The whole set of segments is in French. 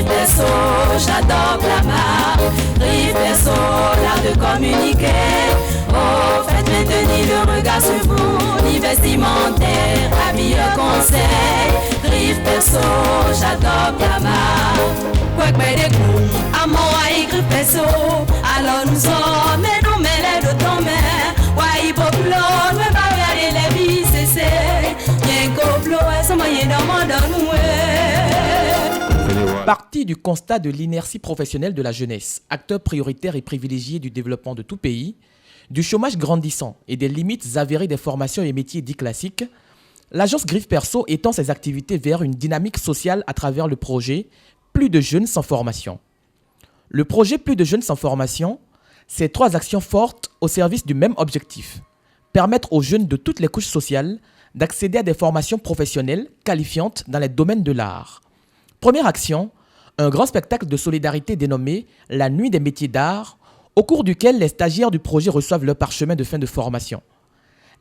perso, j'adore la marque. Griffe perso, l'art de communiquer. Oh, faites maintenir le regard sur vous. Ni vestimentaire, habilleur, conseil. Griffe perso, j'adore la marque. Quoi que des coups, à moi et griffe perso. Alors nous sommes, mais nous mêlés de ton main. Ouais, populon, mais pas regarder les vies, c'est. Bien qu'au c'est moyen de m'en Partie du constat de l'inertie professionnelle de la jeunesse, acteur prioritaire et privilégié du développement de tout pays, du chômage grandissant et des limites avérées des formations et métiers dits classiques, l'agence Griffe Perso étend ses activités vers une dynamique sociale à travers le projet Plus de jeunes sans formation. Le projet Plus de jeunes sans formation, c'est 3 actions fortes au service du même objectif: permettre aux jeunes de toutes les couches sociales d'accéder à des formations professionnelles qualifiantes dans les domaines de l'art. Première action, un grand spectacle de solidarité dénommé La Nuit des métiers d'art, au cours duquel les stagiaires du projet reçoivent leur parchemin de fin de formation.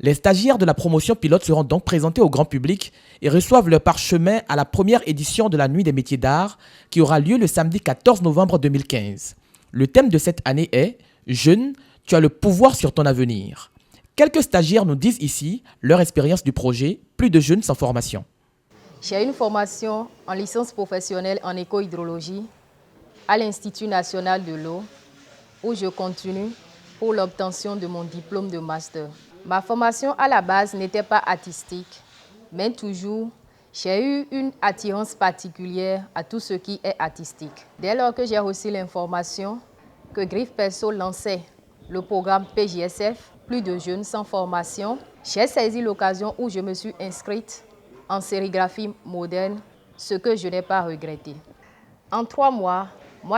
Les stagiaires de la promotion pilote seront donc présentés au grand public et reçoivent leur parchemin à la première édition de La Nuit des métiers d'art qui aura lieu le samedi 14 novembre 2015. Le thème de cette année est « Jeune, tu as le pouvoir sur ton avenir ». Quelques stagiaires nous disent ici leur expérience du projet Plus de jeunes sans formation. J'ai une formation en licence professionnelle en éco-hydrologie à l'Institut national de l'eau où je continue pour l'obtention de mon diplôme de master. Ma formation à la base n'était pas artistique, mais toujours j'ai eu une attirance particulière à tout ce qui est artistique. Dès lors que j'ai reçu l'information que Griffe Perso lançait le programme PJSF, Plus de jeunes sans formation, j'ai saisi l'occasion où je me suis inscrite en sérigraphie moderne, ce que je n'ai pas regretté. En 3 mois,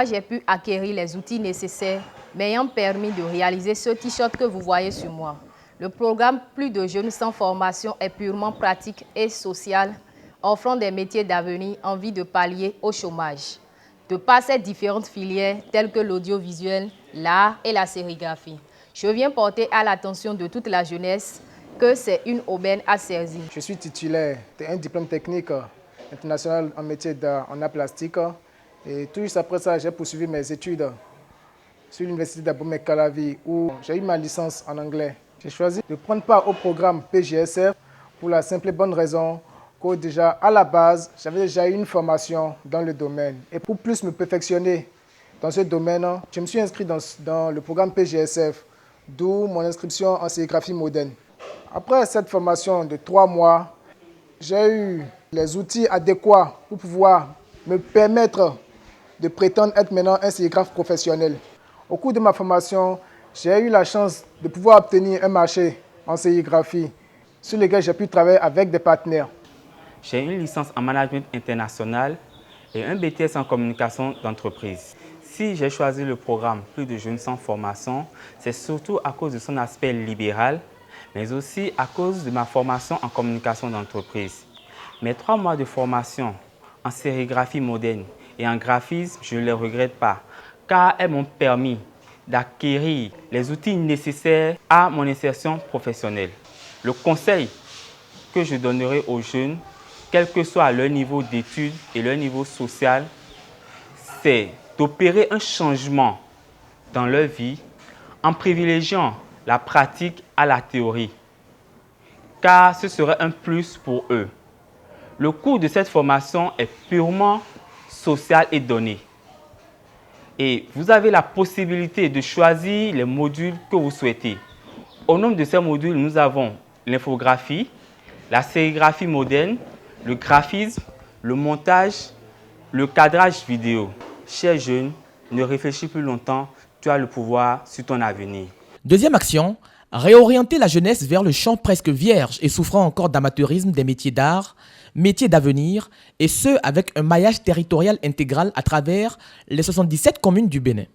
j'ai pu acquérir les outils nécessaires m'ayant permis de réaliser ce t-shirt que vous voyez sur moi. Le programme Plus de jeunes sans formation est purement pratique et social, offrant des métiers d'avenir en vue de pallier au chômage. De par ces différentes filières telles que l'audiovisuel, l'art et la sérigraphie, je viens porter à l'attention de toute la jeunesse que c'est une aubaine à saisir. Je suis titulaire d'un diplôme technique international en métier d'art en art plastique. Et tout juste après ça, j'ai poursuivi mes études sur l'université d'Abomey-Calavi où j'ai eu ma licence en anglais. J'ai choisi de prendre part au programme PJSF pour la simple et bonne raison que déjà à la base, j'avais déjà eu une formation dans le domaine. Et pour plus me perfectionner dans ce domaine, je me suis inscrit dans le programme PJSF, d'où mon inscription en sérigraphie moderne. Après cette formation de 3 mois, j'ai eu les outils adéquats pour pouvoir me permettre de prétendre être maintenant un sérigraphe professionnel. Au cours de ma formation, j'ai eu la chance de pouvoir obtenir un marché en sérigraphie sur lequel j'ai pu travailler avec des partenaires. J'ai une licence en management international et un BTS en communication d'entreprise. Si j'ai choisi le programme Plus de jeunes sans formation, c'est surtout à cause de son aspect libéral, mais aussi à cause de ma formation en communication d'entreprise. Mes 3 mois de formation en sérigraphie moderne et en graphisme, je ne les regrette pas, car elles m'ont permis d'acquérir les outils nécessaires à mon insertion professionnelle. Le conseil que je donnerai aux jeunes, quel que soit leur niveau d'études et leur niveau social, c'est d'opérer un changement dans leur vie en privilégiant la pratique à la théorie, car ce serait un plus pour eux. Le coût de cette formation est purement social et donné. Et vous avez la possibilité de choisir les modules que vous souhaitez. Au nombre de ces modules, nous avons l'infographie, la sérigraphie moderne, le graphisme, le montage, le cadrage vidéo. Chers jeunes, ne réfléchis plus longtemps, tu as le pouvoir sur ton avenir. Deuxième action, réorienter la jeunesse vers le champ presque vierge et souffrant encore d'amateurisme des métiers d'art, métiers d'avenir, et ce avec un maillage territorial intégral à travers les 77 communes du Bénin.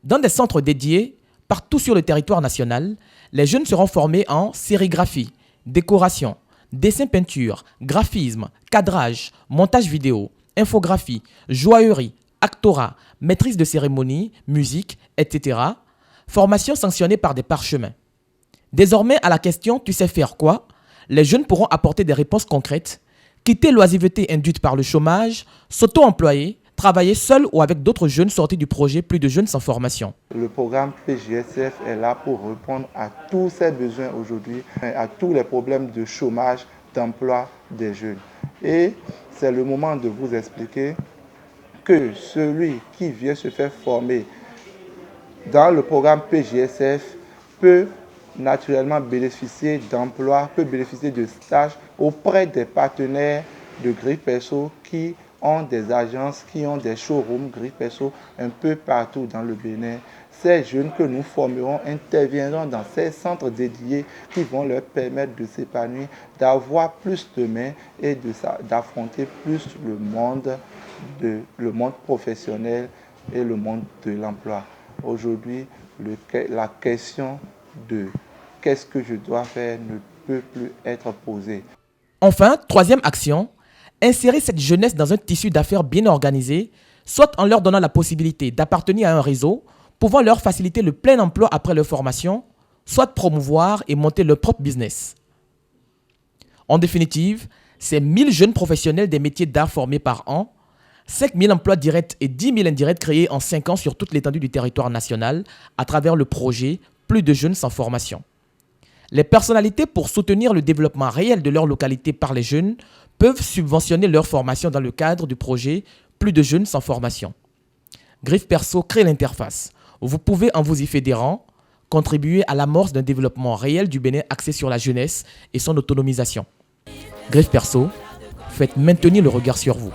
Dans des centres dédiés, partout sur le territoire national, les jeunes seront formés en sérigraphie, décoration, dessin-peinture, graphisme, cadrage, montage vidéo, infographie, joaillerie, actorat, maîtrise de cérémonie, musique, etc. Formation sanctionnée par des parchemins. Désormais, à la question « Tu sais faire quoi ?», les jeunes pourront apporter des réponses concrètes, quitter l'oisiveté induite par le chômage, s'auto-employer, travailler seul ou avec d'autres jeunes sortis du projet Plus de jeunes sans formation. Le programme PJSF est là pour répondre à tous ces besoins aujourd'hui, à tous les problèmes de chômage, d'emploi des jeunes. Et c'est le moment de vous expliquer que celui qui vient se faire former dans le programme PJSF peut naturellement bénéficier d'emploi, peut bénéficier de stages auprès des partenaires de Griffe Perso qui ont des agences, qui ont des showrooms Griffe Perso un peu partout dans le Bénin. Ces jeunes que nous formerons interviendront dans ces centres dédiés qui vont leur permettre de s'épanouir, d'avoir plus de mains et d'affronter plus le monde professionnel et le monde de l'emploi. Aujourd'hui, la question de qu'est-ce que je dois faire ne peut plus être posée. Enfin, troisième action, insérer cette jeunesse dans un tissu d'affaires bien organisé, soit en leur donnant la possibilité d'appartenir à un réseau, pouvant leur faciliter le plein emploi après leur formation, soit promouvoir et monter leur propre business. En définitive, c'est 1000 jeunes professionnels des métiers d'art formés par an, 5000 emplois directs et 10 000 indirects créés en 5 ans sur toute l'étendue du territoire national à travers le projet Plus de jeunes sans formation. Les personnalités, pour soutenir le développement réel de leur localité par les jeunes, peuvent subventionner leur formation dans le cadre du projet Plus de jeunes sans formation. Griffe Perso crée l'interface. Vous pouvez, en vous y fédérant, contribuer à l'amorce d'un développement réel du Bénin axé sur la jeunesse et son autonomisation. Griffe Perso, faites maintenir le regard sur vous.